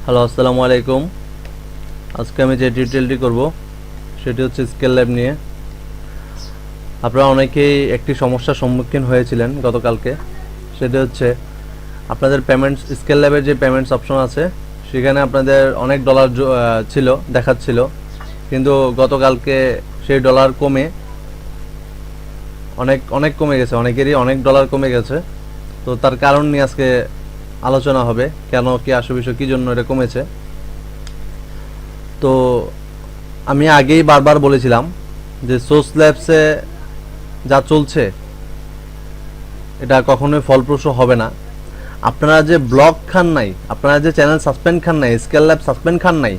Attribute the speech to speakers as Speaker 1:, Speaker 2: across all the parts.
Speaker 1: Hello, আসসালামু আলাইকুম। আজকে আমি যে টিউটোরিয়ালটি করব সেটি হচ্ছে স্কেল ল্যাব নিয়ে। আপনারা অনেকেই একটি সমস্যার সম্মুখীন হয়েছিলেন গতকালকে। সেটা হচ্ছে আপনাদের পেমেন্টস, স্কেল ল্যাবের যে পেমেন্টস অপশন আছে সেখানে আপনাদের অনেক ডলার ছিল, দেখাচ্ছিল, কিন্তু গতকালকে সেই ডলার কমে অনেক অনেক কমে গেছে, অনেকেরই অনেক ডলার কমে গেছে। তো তার কারণ নিয়ে আজকে আলোচনা হবে, কেন, কি আসল বিষয়, কী জন্য এটা কমেছে। তো আমি আগেই বারবার বলেছিলাম যে সোর্স ল্যাবসে যা চলছে এটা কখনোই ফলপ্রসূ হবে না। আপনারা যে ব্লক খান নাই, আপনারা যে চ্যানেল সাসপেন্ড খান নাই, স্কেল ল্যাব সাসপেন্ড খান নাই,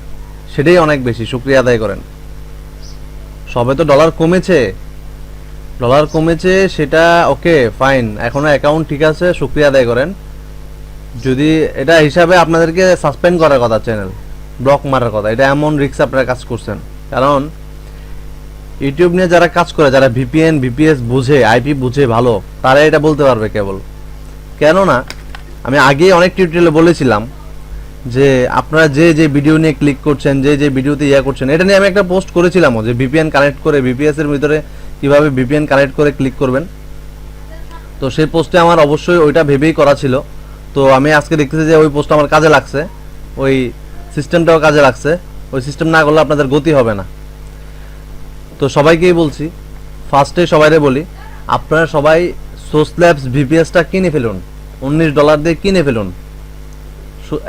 Speaker 1: সেটাই অনেক বেশি শুক্রিয়া আদায় করেন। সবে তো ডলার কমেছে, সেটা ওকে ফাইন, এখনো অ্যাকাউন্ট ঠিক আছে, শুক্রিয়া আদায় করেন। যদি এটা হিসাবে আপনাদেরকে সাসপেন্ড করার কথা, চ্যানেল ব্লক মারার কথা, এটা এমন রিস্ক আপনারা কাজ করছেন। কারণ ইউটিউব নিয়ে যারা কাজ করে, যারা ভিপিএন ভিপিএস বুঝে, আইপি বুঝে ভালো, তারা এটা বলতে পারবে কেবল। কেননা আমি আগেই অনেক টিউটোরিয়ালে বলেছিলাম যে আপনারা যে যে ভিডিও নিয়ে ক্লিক করছেন, যে যে ভিডিওতে করছেন, এটা নিয়ে আমি একটা পোস্ট করেছিলামও যে ভিপিএন কানেক্ট করে, ভিপিএস এর ভিতরে কিভাবে ভিপিএন কানেক্ট করে ক্লিক করবেন। তো সেই পোস্টে আমার অবশ্যই ওইটা ভেবেই করা ছিল। তো আমি আজকে দেখতেছি যে ওই পোস্ট আমার কাজে লাগছে, ওই সিস্টেমটাও কাজে লাগছে। ওই সিস্টেম না করলে আপনাদের গতি হবে না। তো সবাইকেই বলছি, ফার্স্টে সবাইরে বলি, আপনারা সবাই সোর্স ল্যাবস ভিপিএসটা কিনে ফেলুন, $19 দিয়ে কিনে ফেলুন।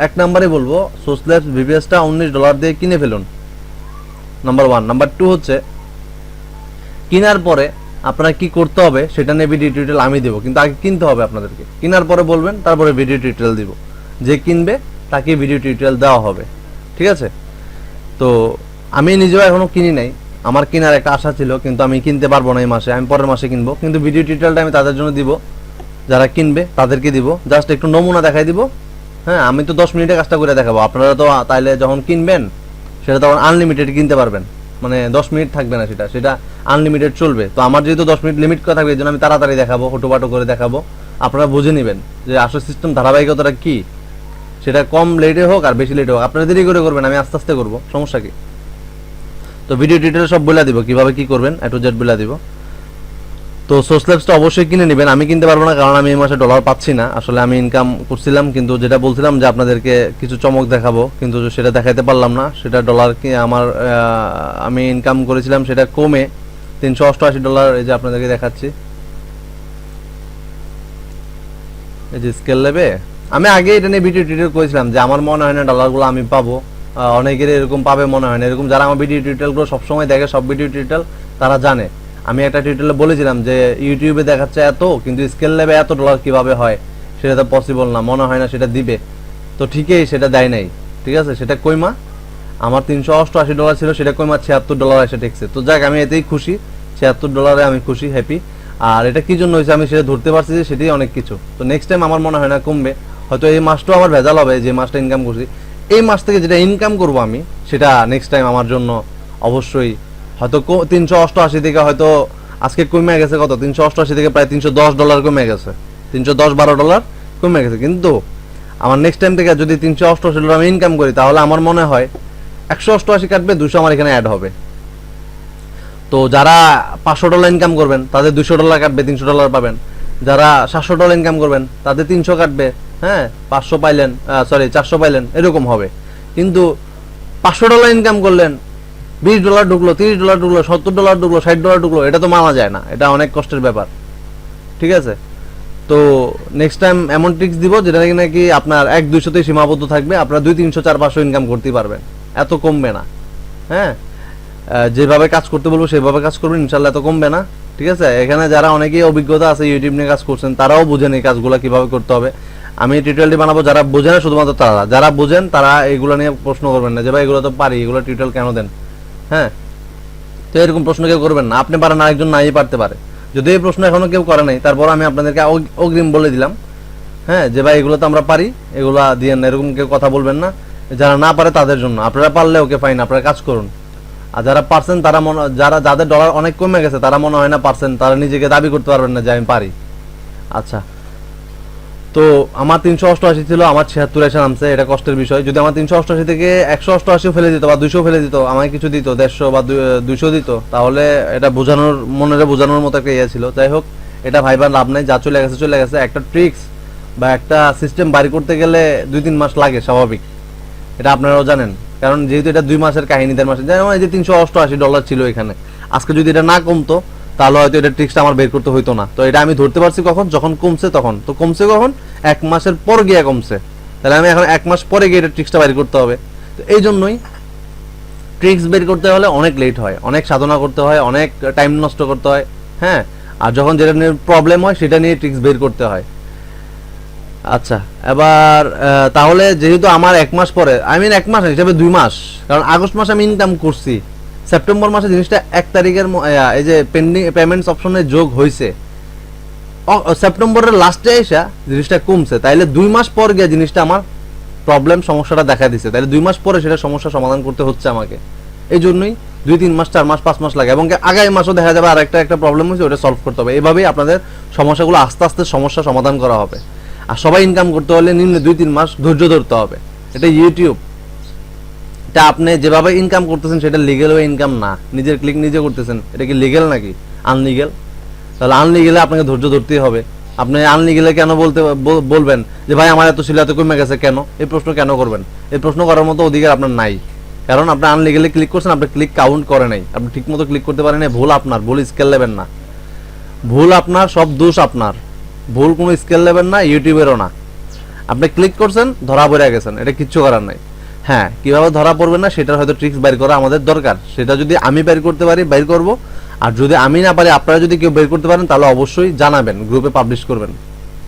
Speaker 1: এক নম্বরে বলবো, সোর্স ল্যাবস ভিপিএসটা $19 দিয়ে কিনে ফেলুন, নাম্বার 1। নাম্বার 2 হচ্ছে, কেনার পরে আপনারা কি করতে হবে সেটা নিয়ে ভিডিও টিউটোরিয়াল আমি দেবো, কিন্তু আগে কিনতে হবে আপনাদেরকে। কেনার পরে বলবেন, তারপরে ভিডিও টিউটোরিয়াল দিব। যে কিনবে তাকে ভিডিও টিউটোরিয়াল দেওয়া হবে, ঠিক আছে? তো আমি নিজেও এখনো কিনি নাই, আমার কেনার একটা আশা ছিল, কিন্তু আমি কিনতে পারবো না এই মাসে, আমি পরের মাসে কিনবো। কিন্তু ভিডিও টিউটোরিয়ালটা আমি তাদের জন্য দিব, যারা কিনবে তাদেরকে দিব, জাস্ট একটু নমুনা দেখাই দিব। হ্যাঁ, আমি তো 10 মিনিটে কাজটা করে দেখাবো। আপনারা তো তাইলে যখন কিনবেন সেটা তখন আনলিমিটেড কিনতে পারবেন, মানে 10 মিনিট থাকবে না, সেটা আনলিমিটেড চলবে। তো আমার যেহেতু 10 মিনিট লিমিট করা থাকবে, এই জন্য আমি তাড়াতাড়ি দেখাবো, হুটোপাটো করে দেখাবো। আপনারা বুঝে নেবেন যে আসল সিস্টেম ধারাবাহিকতাটা কি। সেটা কম লেটে হোক আর বেশি লেটে হোক, আপনারা দেরি করে করবেন, আমি আস্তে আস্তে করবো, সমস্যা কি। তো ভিডিও টিউটোরিয়াল সব বলে দিব, কিভাবে কি করবেন, এ টু জেড বলে দিব। তো সোর্স ল্যাবসটা অবশ্যই কিনে নেবেন। আমি কিনতে পারবো না, কারণ আমি এই মাসে ডলার পাচ্ছি না। আসলে আমি ইনকাম করছিলাম, কিন্তু যেটা বলছিলাম যে আপনাদেরকে কিছু চমক দেখাবো, কিন্তু সেটা দেখাইতে পারলাম না। সেটা ডলার কি আমার আমি ইনকাম করেছিলাম সেটা কমে $388, এই যে আপনাদেরকে দেখাচ্ছি, এই যে স্কেল ল্যাবে। আমি আগে এটা নিয়ে ভিডিও টিউটোরিয়াল করেছিলাম যে আমার মনে হয় না ডলারগুলো আমি পাবো, অনেকের এরকম পাবে মনে হয় না। এরকম যারা আমার ভিডিও টিউটোরিয়ালগুলো সবসময় দেখে, সব ভিডিও টিউটোরিয়াল, তারা জানে। আমি একটা টিউটোরিয়ালে বলেছিলাম যে ইউটিউবে দেখাচ্ছে এত, কিন্তু স্কেল ল্যাবে এত ডলার কিভাবে হয়, সেটা তো পসিবল না, মনে হয় না সেটা দিবে। তো ঠিকই, সেটা দেয় নাই, ঠিক আছে? সেটা কইমা আমার $388 ছিল, সেটা কইমা $76 এসে ঠেকছে। তো যাক, আমি এতেই খুশি, $76 আমি খুশি, হ্যাপি। আর এটা কি জন্য হয়েছে আমি সেটা ধরতে পারছি, যে সেটাই অনেক কিছু। তো নেক্সট টাইম আমার মনে হয় না কমবে। হয়তো এই মাসটাও আমার ভেজাল হবে, যে মাসটা ইনকাম করছি, এই মাস থেকে যেটা ইনকাম করব আমি, সেটা নেক্সট টাইম আমার জন্য অবশ্যই হয়তো 388 থেকে হয়তো আজকে কমে গেছে, কত, 388 থেকে প্রায় $310 কমে গেছে, $310-12 কমে গেছে। কিন্তু আমার নেক্সট টাইম থেকে যদি $388 আমি ইনকাম করি, তাহলে আমার মনে হয় 188 কাটবে, 200 আমার এখানে অ্যাড হবে। তো যারা $500 ইনকাম করবেন তাদের $200 কাটবে, $300 পাবেন। যারা $700 ইনকাম করবেন তাদের 300 কাটবে, হ্যাঁ, 500 পাইলেন, 400 পাইলেন, এরকম হবে। কিন্তু $500 ইনকাম করলেন, $20 ঢুকলো, $30 ঢুকলো, $70 ঢুকলো, $60 ঢুকলো, এটা তো মানা যায় না, এটা অনেক কষ্টের ব্যাপার, ঠিক আছে? তো নেক্সট টাইম এমন ট্রিক্স দিব যেটা নাকি আপনার 1-200তেই সীমাবদ্ধ থাকবে, আপনারা 200-300-400-500 ইনকাম করতেই পারবেন, এত কমবে না। হ্যাঁ, যেভাবে কাজ করতে বলবো সেভাবে কাজ করবেন, ইনশাল্লাহ এত কমবে না, ঠিক আছে? এখানে যারা অনেকেই অভিজ্ঞতা আছে, ইউটিউব নিয়ে কাজ করছেন, তারাও বুঝেন এই কাজগুলো কিভাবে করতে হবে। আমি টিউটোরিয়ালটি বানাবো, যারা বোঝেন না, শুধুমাত্র তারা, যারা বোঝেন তারা এগুলো নিয়ে প্রশ্ন করবেন না যে ভাই এগুলো তো পারি, এগুলো টিউটোরিয়াল কেন দেন। হ্যাঁ, তো এরকম প্রশ্ন কেউ করবেন না। আপনি পারেন, আরেকজন নাই পারতে পারে। যদি এই প্রশ্ন এখনো কেউ করে নাই, তারপর আমি আপনাদেরকে অগ্রিম বলে দিলাম, হ্যাঁ, যে ভাই এগুলো তো আমরা পারি, এগুলো দিয়ে না, এরকম কেউ কথা বলবেন না। যারা না পারে তাদের জন্য, আপনারা পারলে ওকে ফাইন, আপনারা কাজ করুন। আর যারা পারছেন, তারা যাদের ডলার অনেক কমে গেছে, তারা মনে হয় না পারছেন, তারা নিজেকে দাবি করতে পারবেন না যে আমি পারি। আচ্ছা, তো আমার 388 ছিল, আমার 76 এসে নামছে, এটা কষ্টের বিষয়। যদি আমার 388 থেকে 188 ফেলে দিত বা 200 ফেলে দিত, আমাকে কিছু দিত 150 বা 200 দিত, তাহলে এটা বোঝানোর মনে বোঝানোর মতো একটা ইয়ে ছিল। যাই হোক, এটা ভাইবার লাভ নাই, যা চলে গেছে চলে গেছে। একটা ট্রিক্স বা একটা সিস্টেম বাড়ি করতে গেলে 2-3 মাস লাগে স্বাভাবিক, এটা আপনারাও জানেন। কারণ যেহেতু এটা 2 মাসের কাহিনী, 1.5 মাসের, যেমন এই যে $388 ছিল এখানে, আজকে যদি এটা না কমতো তাহলে হয়তো এটা ট্রিক্সটা আমার বের করতে হইতো না। তো এটা আমি ধরতে পারছি কখন, যখন কমছে তখন। তো কমছে কখন, 1 মাসের পর গিয়ে কমছে, তাহলে আমি এখন 1 মাস পরে গিয়ে এটা ট্রিক্সটা বের করতে হবে। তো এই জন্যই ট্রিক্স বের করতে হলে অনেক লেট হয়, অনেক সাধনা করতে হয়, অনেক টাইম নষ্ট করতে হয়। হ্যাঁ, আর যখন যেটা নিয়ে প্রবলেম হয় সেটা নিয়ে ট্রিক্স বের করতে হয়। আচ্ছা, এবার তাহলে যেহেতু আমার 1 মাস পরে, 1 মাস হিসাবে 2 মাস, কারণ আগস্ট মাসে আমি ইনকাম করছি, সেপ্টেম্বর মাসে জিনিসটা 1 তারিখের এই যে পেন্ডিং পেমেন্টস অপশনে যোগ হয়েছে, সেপ্টেম্বরের লাস্টে এসে জিনিসটা কমছে, তাইলে 2 মাস পর গিয়ে জিনিসটা আমার প্রবলেম সমস্যাটা দেখা দিচ্ছে, তাহলে 2 মাস পরে সেটা সমস্যা সমাধান করতে হচ্ছে আমাকে। এই জন্যই 2-3 মাস, 4 মাস, 5 মাস লাগে, এবং আগামী মাসও দেখা যাবে আর একটা প্রবলেম হচ্ছে, ওটা সলভ করতে হবে। এভাবেই আপনাদের সমস্যাগুলো আস্তে আস্তে সমস্যা সমাধান করা হবে। আর সবাই ইনকাম করতে হলে নিম্নে 2-3 মাস ধৈর্য ধরতে হবে। এটা ইউটিউব, এটা আপনি যেভাবে ইনকাম করতেছেন সেটা লিগেল ওয়ে ইনকাম না, নিজের ক্লিক নিজে করতেছেন, এটা কি লিগেল নাকি আনলিগেল? তাহলে আনলিগেলে আপনাকে ধৈর্য ধরতেই হবে। আপনি আনলিগেলে কেন বলবেন যে ভাই আমার এত ছিল, এত কমে গেছে কেন? এই প্রশ্ন কেন করবেন? এই প্রশ্ন করার মতো অধিকার আপনার নাই, কারণ আপনি আনলিগেলে ক্লিক করছেন, আপনি ক্লিক কাউন্ট করে নাই, আপনি ঠিক মতো ক্লিক করতে পারেন নাই, ভুল আপনার, ভুল স্কেল নেবেন না, ভুল আপনার, সব দোষ আপনার, ভুল কোনো স্কেল নেবেন না, ইউটিউবেরও না। আপনি ক্লিক করছেন, ধরা পড়ে গেছেন, এটা কিচ্ছু করার নাই। হ্যাঁ, কিভাবে ধরা পড়বেন না সেটার হয়তো ট্রিক্স বের করা আমাদের দরকার, সেটা যদি আমি বের করতে পারি বের করব, আর যদি আমি না পারি, আপনারা যদি কেউ বের করতে পারেন তাহলে অবশ্যই জানাবেন, গ্রুপে পাবলিশ করবেন,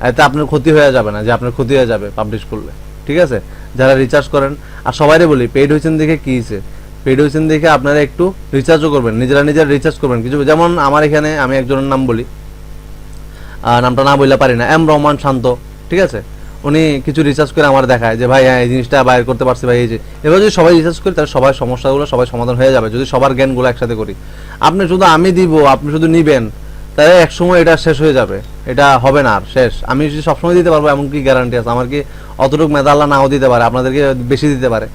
Speaker 1: এতে আপনার ক্ষতি হয়ে যাবে না, যে আপনার ক্ষতি হয়ে যাবে পাবলিশ করলে, ঠিক আছে? যারা রিচার্জ করেন, আর সবাইরে বলি পেইড হয়েছেন দেখে কি হয়েছে, পেইড হয়েছেন দেখে আপনারা একটু রিচার্জও করবেন, নিজেরা রিচার্জ করবেন কিছু। যেমন আমার এখানে, আমি একজনের নাম বলি, নামটা না বললে পারি না, এম রহমান শান্ত, ঠিক আছে? উনি কিছু রিসার্চ করে আমার দেখায় যে ভাই হ্যাঁ এই জিনিসটা বাইর করতে পারছি ভাই, এই যে এবার যদি সবাই রিসার্চ করি তাহলে সবার সমস্যাগুলো সবাই সমাধান হয়ে যাবে, যদি সবার জ্ঞানগুলো একসাথে করি। আপনি শুধু আমি দিব, আপনি শুধু নিবেন, তাহলে একসময় এটা শেষ হয়ে যাবে, এটা হবে না আর শেষ। আমি যদি সবসময় দিতে পারবো এমন কি গ্যারান্টি আছে? আমার কি অতটুকু মেধা আল্লাহ নাও দিতে পারে, আপনাদেরকে বেশি দিতে পারে।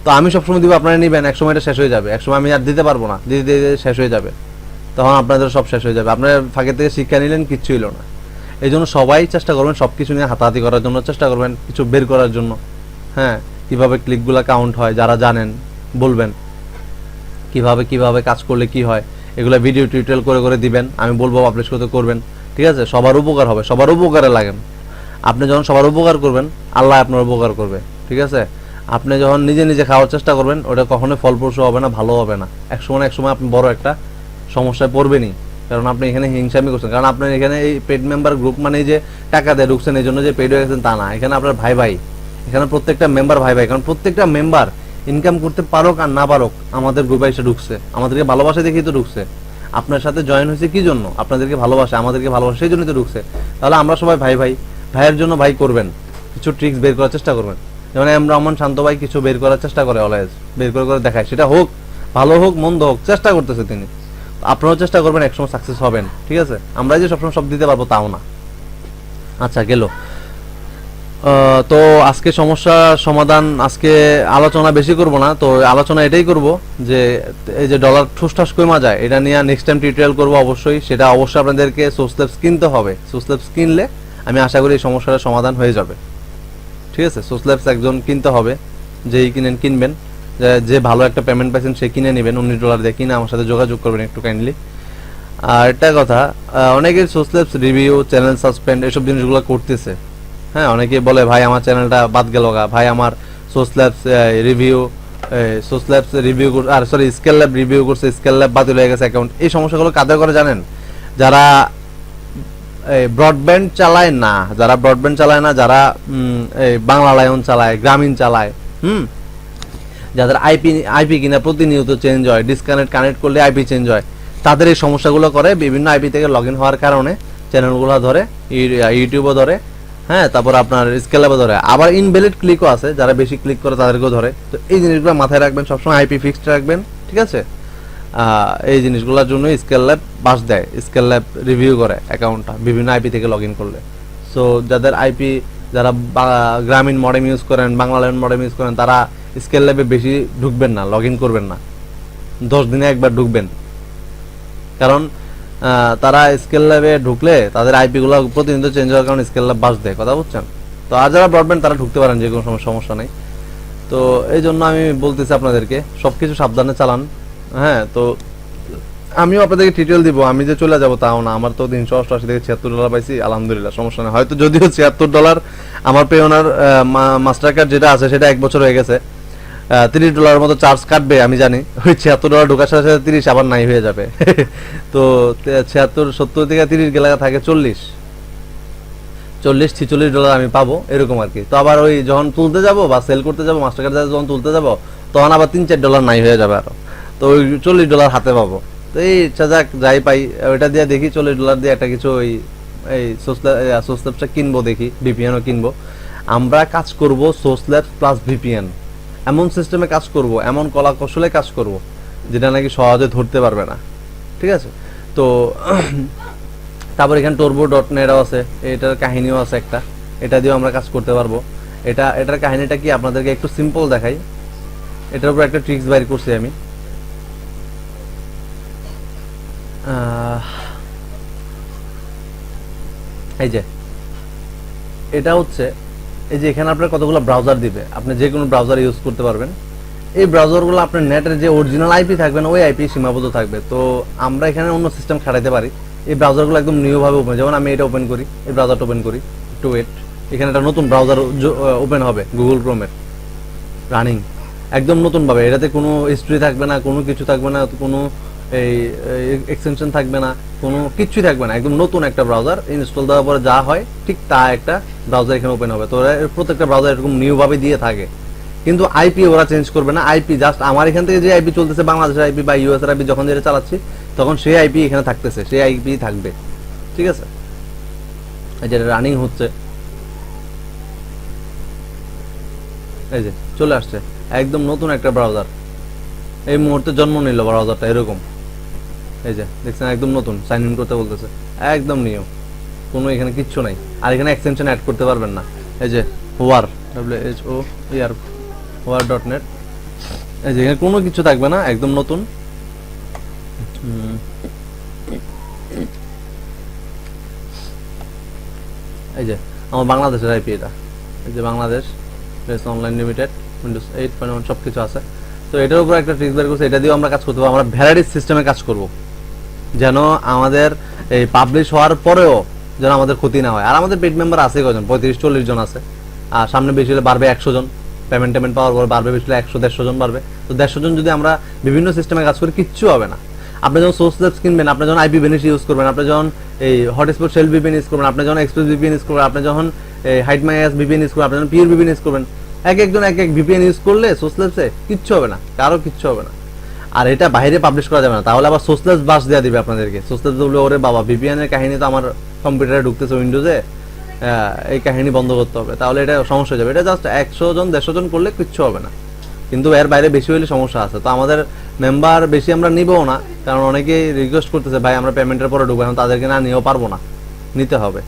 Speaker 1: তো আমি সবসময় দিব, আপনারা নিবেন, একসময় এটা শেষ হয়ে যাবে, একসময় আমি আর দিতে পারবো না, দিতে দিতে শেষ হয়ে যাবে, তখন আপনাদের সব শেষ হয়ে যাবে। আপনারা ফাঁকে থেকে শিক্ষা নিলেন, কিচ্ছু হলো না। এই জন্য সবাই চেষ্টা করবেন সব কিছু নিয়ে হাতাহাতি করার জন্য, চেষ্টা করবেন কিছু বের করার জন্য। হ্যাঁ, কিভাবে ক্লিকগুলো কাউন্ট হয় যারা জানেন বলবেন, কিভাবে কিভাবে কাজ করলে কি হয়, এগুলো ভিডিও টিউটোরিয়াল করে করে দিবেন, আমি বলবো পাবলিশ করতে, করবেন, ঠিক আছে? সবার উপকার হবে, সবার উপকারে লাগেন। আপনি যখন সবার উপকার করবেন, আল্লাহ আপনার উপকার করবে, ঠিক আছে? আপনি যখন নিজে নিজে খাওয়ার চেষ্টা করবেন, ওটা কখনোই ফলপ্রসূ হবে না, ভালো হবে না, একসময় আপনি বড় একটা সমস্যায় পড়বেনই, কারণ আপনি এখানে হিংসামি করছেন। কারণ আপনার এখানে এই পেড মেম্বার গ্রুপ মানে যে টাকা দিয়ে ঢুকছেন এই জন্য যে পেড হয়ে গেছেন তা না, এখানে আপনার ভাই ভাই, এখানে প্রত্যেকটা মেম্বার ভাই ভাই, কারণ প্রত্যেকটা মেম্বার ইনকাম করতে পারুক আর না পারুক আমাদের গ্রুপে এসে ঢুকছে, আমাদেরকে ভালোবাসা দেখেই তো ঢুকছে। আপনার সাথে জয়েন হয়েছে কি জন্য? আপনাদেরকে ভালোবাসা, আমাদেরকে ভালোবাসা, সেই জন্যই তো ঢুকছে। তাহলে আমরা সবাই ভাই ভাই, ভাইয়ের জন্য ভাই করবেন, কিছু ট্রিক্স বের করার চেষ্টা করবেন। যেমন এম রহমান শান্ত ভাই কিছু বের করার চেষ্টা করে, অলওয়েজ বের করে করে দেখায়, সেটা হোক ভালো হোক মন্দ হোক, চেষ্টা করতেছে তিনি। আপনারাও চেষ্টা করবেন, একসময় সাকসেস হবেন, ঠিক আছে? আমরা যে সবসময় সব দিতে পারবো তাও না। আচ্ছা, গেল। তো আজকে সমস্যার সমাধান, আজকে আলোচনা বেশি করব না, তো আলোচনা এটাই করব যে এই যে ডলার ঠুসঠাস কমা যায়, এটা নিয়ে নেক্সট টাইম টিউটোরিয়াল করব অবশ্যই। সেটা অবশ্যই আপনাদেরকে সোর্স ল্যাবস কিনতে হবে, সোর্স ল্যাবস কিনলে আমি আশা করি এই সমস্যার সমাধান হয়ে যাবে, ঠিক আছে? সোর্স ল্যাবস একজন কিনতে হবে, যেই কিনবেন, যে ভালো একটা পেমেন্ট পাইছেন সে কিনে নেবেন, $19 দিয়ে কিনে আমার সাথে যোগাযোগ করবেন একটু কাইন্ডলি। আর একটা কথা, অনেকের source labs review, channel suspend, এসব জিনিসগুলো করতেছে। হ্যাঁ, অনেকে বলে ভাই আমার চ্যানেলটা বাদ গেল গা, ভাই আমার সোর্স ল্যাবস রিভিউ আর সরি স্কেল ল্যাব রিভিউ করছে, স্কেল ল্যাব বাতিল হয়ে গেছে অ্যাকাউন্ট। এই সমস্যাগুলো কাদের করে জানেন? যারা ব্রডব্যান্ড চালায় না, যারা বাংলা লায়ন চালায়, গ্রামীণ চালায়, যাদের আইপি কিনা প্রতিনিয়ত চেঞ্জ হয়, কানেক্ট করলে আইপি চেঞ্জ হয়, তাদের এই সমস্যাগুলো করে। বিভিন্ন আইপি থেকে লগ ইন হওয়ার কারণে চ্যানেলগুলো ধরে, ইউটিউবও ধরে, হ্যাঁ, তারপর আপনার স্কেলেবও ধরে, আবার ইনভ্যালিড ক্লিকও আছে, যারা বেশি ক্লিক করে তাদেরকেও ধরে। তো এই জিনিসগুলো মাথায় রাখবেন, সবসময় আইপি ফিক্সড রাখবেন, ঠিক আছে? এই জিনিসগুলোর জন্য স্কেল ল্যাব বাস দেয়, স্কেল ল্যাব রিভিউ করে অ্যাকাউন্টটা বিভিন্ন আইপি থেকে লগ ইন করলে। সো যাদের আইপি যারা গ্রামীণ মডেম ইউজ করেন, বাংলা ল্যান্ড মডেম ইউজ করেন, তারা স্কেল ল্যাবে বেশি ঢুকবেন না, লগ ইন করবেন না, 10 দিনে একবার ঢুকবেন। কারণ তারা স্কেল ল্যাবে ঢুকলে তাদের আইপি গুলো প্রতিনিয়ত চেঞ্জ হওয়ার কারণে স্কেল ল্যাব বাস দেয়, কথা বুঝছেন? তো আর যারা ব্রডব্যান্ড তারা ঢুকতে পারেন, যে কোনো সমস্যা নেই। তো এই জন্য আমি বলতেছি আপনাদেরকে সবকিছু সাবধানে চালান। হ্যাঁ, তো আমিও আপনাদেরকে টিটেল দিব, আমি যে চলে যাব তাও না। আমার তো 388 থেকে $76 পাইছি, আলহামদুলিল্লাহ, সমস্যা নেই। হয়তো যদিও $76 আমার পেওনার মাস্টার কার্ড যেটা আছে সেটা 1 বছর হয়ে গেছে, $30 মতো চার্জ কাটবে আমি জানি। ওই $76 ঢোকার সাথে সাথে 30 আবার নাই হয়ে যাবে। তো 76 70 থেকে 30 গেলে থাকে $46 আমি পাবো, এরকম আর কি। তো আবার ওই যখন তুলতে যাব বা সেল করতে যাব, মাস্টার কার্ড যখন তুলতে যাব, তখন আবার $3-4 নাই হয়ে যাবে আরো। তো ওই $40 হাতে পাবো। তো এই যাক যাই পাই ওইটা দিয়ে দেখি, $40 দিয়ে একটা কিছু ওই এই সোর্সল্যাবসটা কিনবো, দেখি ভিপিএনও কিনবো। আমরা কাজ করব সোর্সল্যাবস প্লাস ভিপিএন, এমন সিস্টেমে কাজ করব, এমন কলা কৌশলে কাজ করব যেটা নাকি সহজে ধরতে পারবে না, ঠিক আছে? তো তারপর এখানে turbo.net আছে, এটার কাহিনীও আছে একটা, এটা দিয়েও আমরা কাজ করতে পারবো। এটার কাহিনীটা কি আপনাদেরকে একটু সিম্পল দেখাই। এটার উপর একটা ট্রিক্স বাইর করছি আমি। এই যে এটা হচ্ছে, এই যে এখানে আপনার কতগুলো ব্রাউজার দিবে, আপনি যে কোনো ব্রাউজার ইউজ করতে পারবেন। এই ব্রাউজারগুলো আপনার নেটের যে অরিজিনাল আইপি থাকবে না, ওই আইপি সীমাবদ্ধ থাকবে। তো আমরা এখানে অন্য সিস্টেম খাটাইতে পারি। এই ব্রাউজারগুলো একদম নিউ ভাবে ওপেন, যেমন আমি এটা ওপেন করি, এই ব্রাউজারটা ওপেন করি, একটু ওয়েট, এখানে একটা নতুন ব্রাউজার ওপেন হবে, গুগল ক্রোমের রানিং, একদম নতুন ভাবে। এটাতে কোনো হিস্ট্রি থাকবে না, কোনো কিছু থাকবে না, কোনো এই এক্সটেনশন থাকবে না, কোনো কিছুই থাকবে না, একদম নতুন একটা ব্রাউজার ইনস্টল দেওয়ার পরে যা হয় ঠিক তা একটা ব্রাউজার এখানে ওপেন হবে। তো প্রত্যেকটা ব্রাউজার এরকম নিউ ভাবে দিয়ে থাকে, কিন্তু আইপি ওরা চেঞ্জ করবে না। আইপি জাস্ট আমার এখান থেকে যে আইপি চলতেছে, বাংলাদেশের আইপি বা ইউএস এর আইপি, যখন যেটা চালাচ্ছি তখন সেই আইপি এখানে থাকতেছে, সেই আইপি থাকবে, ঠিক আছে? যেটা রানিং হচ্ছে, এই যে চলে আসছে একদম নতুন একটা ব্রাউজার, এই মুহূর্তে জন্ম নিল ব্রাউজারটা এরকম। এই যে দেখছেন, একদম নতুন, সাইন ইন করতে বলতেছে, একদম নিউ, কোনো এখানে কিচ্ছু নাই। আর এখানে এক্সটেনশন অ্যাড করতে পারবেন না। এই যে ওয়ার WHOER.net, এই যে এখানে কোনো কিছু থাকবে না, একদম নতুন। এই যে আমার বাংলাদেশের আইপি এটা, এই যে বাংলাদেশ অনলাইন লিমিটেড, উইন্ডোজ 8.1 সবকিছু আছে। তো এটার উপর একটা ট্রিক্স বের করছে, এটা দিয়েও আমরা কাজ করতে পারবো। আমরা ভ্যারাইটিস সিস্টেমে কাজ করব, যেন আমাদের এই পাবলিশ হওয়ার পরেও যেন আমাদের ক্ষতি না হয়। আর আমাদের পেড মেম্বার আছে কজন, 35-40 জন আছে। আর সামনে বেশি হলে বাড়বে 100 জন, পেমেন্ট পাওয়ার পর বাড়বে, বেশি হলে 100-150 জন বাড়বে। তো 150 জন যদি আমরা বিভিন্ন সিস্টেমে কাজ করি, কিচ্ছু হবে না। আপনি যখন সোর্স ল্যাবস কিনবেন, আপনি যখন আইপি বেনিশ ইউজ করবেন, আপনি যখন এই হটস্পট শেল ভিপিএন ইউজ করবেন, আপনি যখন এক্সপ্রেস ভিপিএন ইউজ করবেন, আপনি যখন Hide My Ass VPN use করবেন, আপনি যখন পিওর ভিপিএন ইউজ করবেন, একজন এক ভিপিএন ইউজ করলে সোর্স ল্যাবসে কিচ্ছু হবে না, কারো কিচ্ছু হবে না। আর এটা বাইরে পাবলিশ করা যাবে না, তাহলে আবার সোর্স ল্যাবস বাস দেওয়া দিবে আপনাদেরকে। সোর্স ল্যাবস বলবে, ওরে বাবা, ভিপিএন এর কাহিনী তো আমার কম্পিউটারে ঢুকতেছে উইন্ডোজে, এই কাহিনী বন্ধ করতে হবে, তাহলে এটা সমস্যা হয়ে যাবে। এটা জাস্ট 100-150 জন করলে কিচ্ছু হবে না, কিন্তু এর বাইরে বেশি হলে সমস্যা আছে। তো আমাদের মেম্বার বেশি আমরা নিবও না, কারণ অনেকেই রিকোয়েস্ট করতেছে, ভাই আমরা পেমেন্টের পরে ঢুকবো, এখন তাদেরকে না নিয়েও পারবো না, নিতে হবে।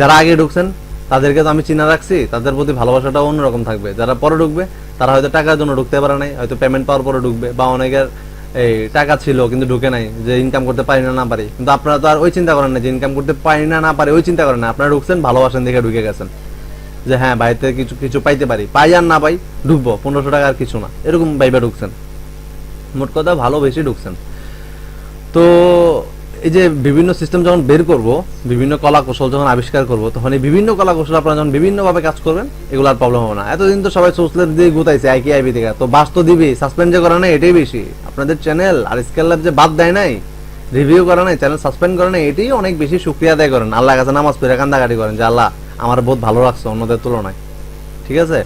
Speaker 1: যারা আগে ঢুকছেন তাদেরকে তো আমি চিনা রাখছি, তাদের প্রতি ভালোবাসাটাও অন্যরকম থাকবে। যারা পরে ঢুকবে তারা হয়তো টাকার জন্য ঢুকতে পারে নাই, হয়তো পেমেন্ট পাওয়ার পরে ঢুকবে, বা অনেকের এই টাকা ছিল কিন্তু ঢুকে নাই, যে ইনকাম করতে পারি না পারি। কিন্তু আপনারা তো আর ওই চিন্তা করেন না যে ইনকাম করতে পারি না পারি, ওই চিন্তা করেন না। আপনারা ঢুকছেন ভালোবাসেন দেখে ঢুকে গেছেন, যে হ্যাঁ বাড়িতে কিছু পাইতে পারি, পাই আর না পাই ঢুকবো, 1500 টাকা আর কিছু না, এরকম ভাইবা ঢুকছেন। মোট কথা ভালো বেশি ঢুকছেন। তো এই যে বিভিন্ন সিস্টেম যখন বের করব, বিভিন্ন কলা কৌশল যখন আবিষ্কার করব, তখন এই বিভিন্ন কলা কৌশল আপনারা যখন বিভিন্নভাবে কাজ করবেন, এগুলো আর প্রবলেম হবে না। এতদিন তো সবাই সোর্স ল্যাব দিয়ে গুতাইছে আইপি থেকে, তো বাস তো দিবি, সাসপেন্ড যে করা নাই এটাই বেশি। আপনাদের চ্যানেল আর স্কেল ল্যাব যে বাদ দেয় নাই, রিভিউ করা নাই, চ্যানেল সাসপেন্ড করা নাই, এটাই অনেক বেশি শুকরিয়া আদায় করেন, আল্লাহর কাছে নামাজ পড়ে কান্দাকাটি করেন যে আল্লাহ আমার বহুত ভালো রাখছে অন্যদের তুলনায়, ঠিক আছে?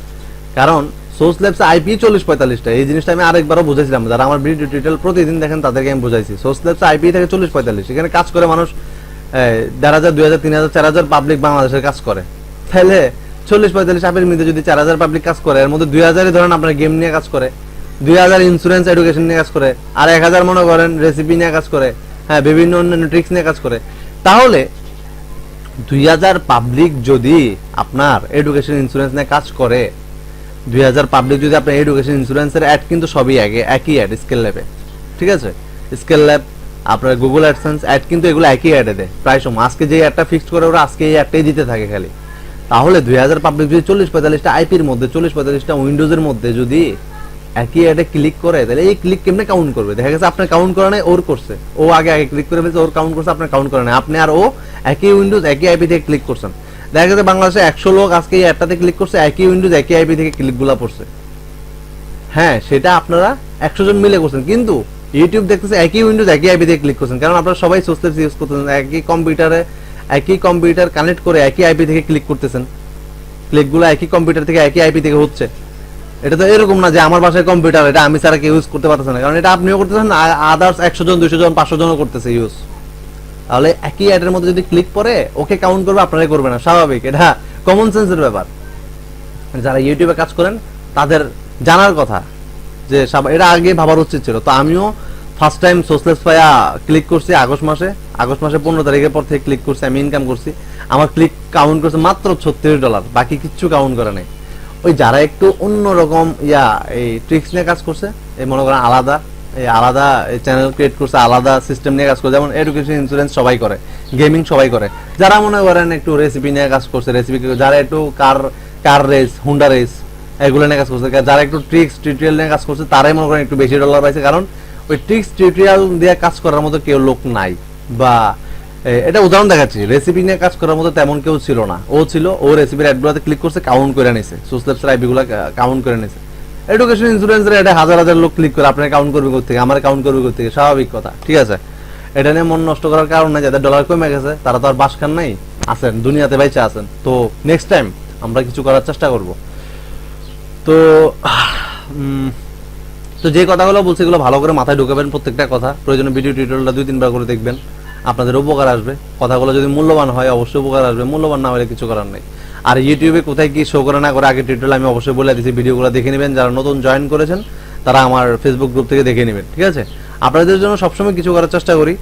Speaker 1: কারণ সোর্স ল্যাবস আইপি 40-45টা, এই জিনিসটা আমি আরেকবারও বুঝাইছিলাম, যারা আমার ভিডিও টিউটোরিয়াল প্রতিদিন দেখেন তাদেরকে আমি বুঝাইছি। সোর্স ল্যাবস আইপি থেকে 40-45, এখানে কাজ করে মানুষ 1000, 2000, 3000, 4000 পাবলিক বাংলাদেশের কাজ করে। তাহলে 40-45 আইপির মধ্যে যদি 4000 পাবলিক কাজ করে, এর মধ্যে 2000 ধরেন আপনার গেম নিয়ে কাজ করে, 2000 ইন্স্যুরেন্স এডুকেশন নিয়ে কাজ করে, আর 1000 মনে করেন রেসিপি নিয়ে কাজ করে, হ্যাঁ বিভিন্ন অন্যান্য ট্রিক্স নিয়ে কাজ করে। তাহলে 2000 পাবলিক যদি আপনার এডুকেশন ইন্স্যুরেন্স নিয়ে কাজ করে, 2000 পাবলিক যদি আপনার এডুকেশন ইন্স্যুরেন্সের অ্যাড কিন্তু সবই একই অ্যাড স্কেল ল্যাবে, ঠিক আছে? স্কেল ল্যাব, আপনার গুগল অ্যাডসেন্স অ্যাড কিন্তু এগুলো একই অ্যাডে দেয় প্রায় সময়। আজকে যে অ্যাডটা ফিক্সড করে ওরা আজকে এই অ্যাডটাই দিতে থাকে খালি। তাহলে 2000 পাবলিক যদি 40-45টা আইপির মধ্যে, 40-45টা উইন্ডোজের মধ্যে যদি একই অ্যাডে ক্লিক করে, তাহলে এই ক্লিক কেমনে কাউন্ট করবে? দেখা গেছে আপনার কাউন্ট করা নাই, ওর করছে, ও আগে ক্লিক করে ফেলছে, ওর কাউন্ট করছে, আপনার কাউন্ট করে নাই, আপনি আর ও একই উইন্ডোজ একই আইপি থেকে ক্লিক করছেন। দেখা গেছে বাংলাদেশে 100 লোক আজকে এই অ্যাডটাতে ক্লিক করছে, একই উইন্ডোজ একই আইপি থেকে ক্লিকগুলা পড়ছে। হ্যাঁ, সেটা আপনারা 100 জন মিলে করছেন, কিন্তু ইউটিউব দেখতেছে একই উইন্ডোজ একই আইপি থেকে ক্লিক করছেন, কারণ আপনারা সবাই সোর্সলেস ইউজ করতেছেন, একই কম্পিউটার কানেক্ট করে একই আইপি থেকে ক্লিক করতেছেন, ক্লিকগুলো একই কম্পিউটার থেকে একই আইপি থেকে হচ্ছে। এটা তো এরকম না যে আমার বাসায় কম্পিউটার, এটা আমি ছাড়া কেউ ইউজ করতে পারতেছে না, কারণ এটা আপনিও করতেছেন, আদার্স 100 জন 200 জন 500 জনও করতেছে ইউজ। তাহলে একই অ্যাডের মধ্যে যদি ক্লিক করে ওকে কাউন্ট করবে, আপনারাই করবে না, স্বাভাবিক, এটা কমন সেন্সের ব্যাপার। যারা ইউটিউবে কাজ করেন তাদের জানার কথা যে এটা আগে ভাবার উচিত ছিল। তো আমিও ফার্স্ট টাইম সোর্সলেস পায়া ক্লিক করছি আগস্ট মাসে 15 তারিখের পর থেকে ক্লিক করছি, আমি ইনকাম করছি। আমার ক্লিক কাউন্ট করছে মাত্র $36, বাকি কিচ্ছু কাউন্ট করে নাই। ওই যারা একটু অন্যরকম এই ট্রিক্স নিয়ে কাজ করছে, এই মনে করেন আলাদা চ্যানেল ক্রিয়েট করছে, আলাদা সিস্টেম নিয়ে কাজ করছে, যেমন এডুকেশন ইন্স্যুরেন্স সবাই করে, গেমিং সবাই করে। যারা মনে করেন একটু রেসিপি নিয়ে কাজ করছে, যারা একটু কার রেস, হুন্ডা রেস এগুলো নিয়ে কাজ করছে, যারা একটু ট্রিক্স টিউটোরিয়াল নিয়ে কাজ করছে, তারাই মনে করেন একটু বেশি ডলার পাইছে, কারণ ওই ট্রিক্স টিউটোরিয়াল দিয়ে কাজ করার মতো কেউ লোক নাই। বা এটা উদাহরণ দেখাচ্ছি, রেসিপি নিয়ে কাজ করার মতো তেমন কেউ ছিল না, ও ছিল, ও রেসিপির অ্যাডগুলোতে ক্লিক করছে, কাউন্ট করে নিছে, সোর্সলেবসের আইপিগুলো কাউন্ট করে নিছে। এডুকেশন ইন্স্যুরেন্সের এটা হাজার হাজার লোক ক্লিক করে, আপনার কাউন্ট করবে কোথা থেকে, আমার কাউন্ট করবে কোথা থেকে, স্বাভাবিক কথা, ঠিক আছে? এটা নিয়ে মন নষ্ট করার কারণ নাই, যাদের ডলার কমে গেছে তারা তো আর বাস খান নাই, আছেন দুনিয়াতে বাইচে আছেন। তো নেক্সট টাইম আমরা কিছু করার চেষ্টা করব। তো তো যে কথাগুলো বলছি এগুলো ভালো করে মাথায় ঢুকাবেন, প্রত্যেকটা কথা। প্রয়োজনে ভিডিও টিউটোরিয়ালটা 2-3 বার করে দেখবেন, আপনাদের উপকার আসবে। কথাগুলো যদি মূল্যবান হয় অবশ্যই উপকার আসবে, মূল্যবান না হলে কিছু করার নেই। আর ইউটিউবে কোথায় কি শো করে না করে আগে টিউটোরিয়াল আমি অবশ্যই বলে দিচ্ছি, ভিডিওগুলো দেখে নেবেন। যারা নতুন জয়েন করেছেন তারা আমার ফেসবুক গ্রুপ থেকে দেখে নেবেন, ঠিক আছে? আপনাদের জন্য সবসময় কিছু করার চেষ্টা করি,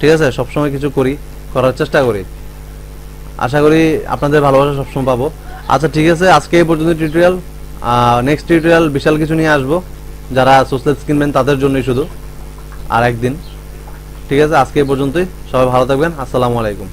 Speaker 1: ঠিক আছে? সবসময় কিছু করার চেষ্টা করি। আশা করি আপনাদের ভালোবাসা সবসময় পাবো। আচ্ছা, ঠিক আছে, আজকে এই পর্যন্ত টিউটোরিয়াল। নেক্সট টিউটোরিয়াল বিশাল কিছু নিয়ে আসবো, যারা সোশ্যাল কিনবেন তাদের জন্যই শুধু, আর একদিন। ঠিক আছে, আজকে এই পর্যন্তই। সবাই ভালো থাকবেন। আসসালামু আলাইকুম।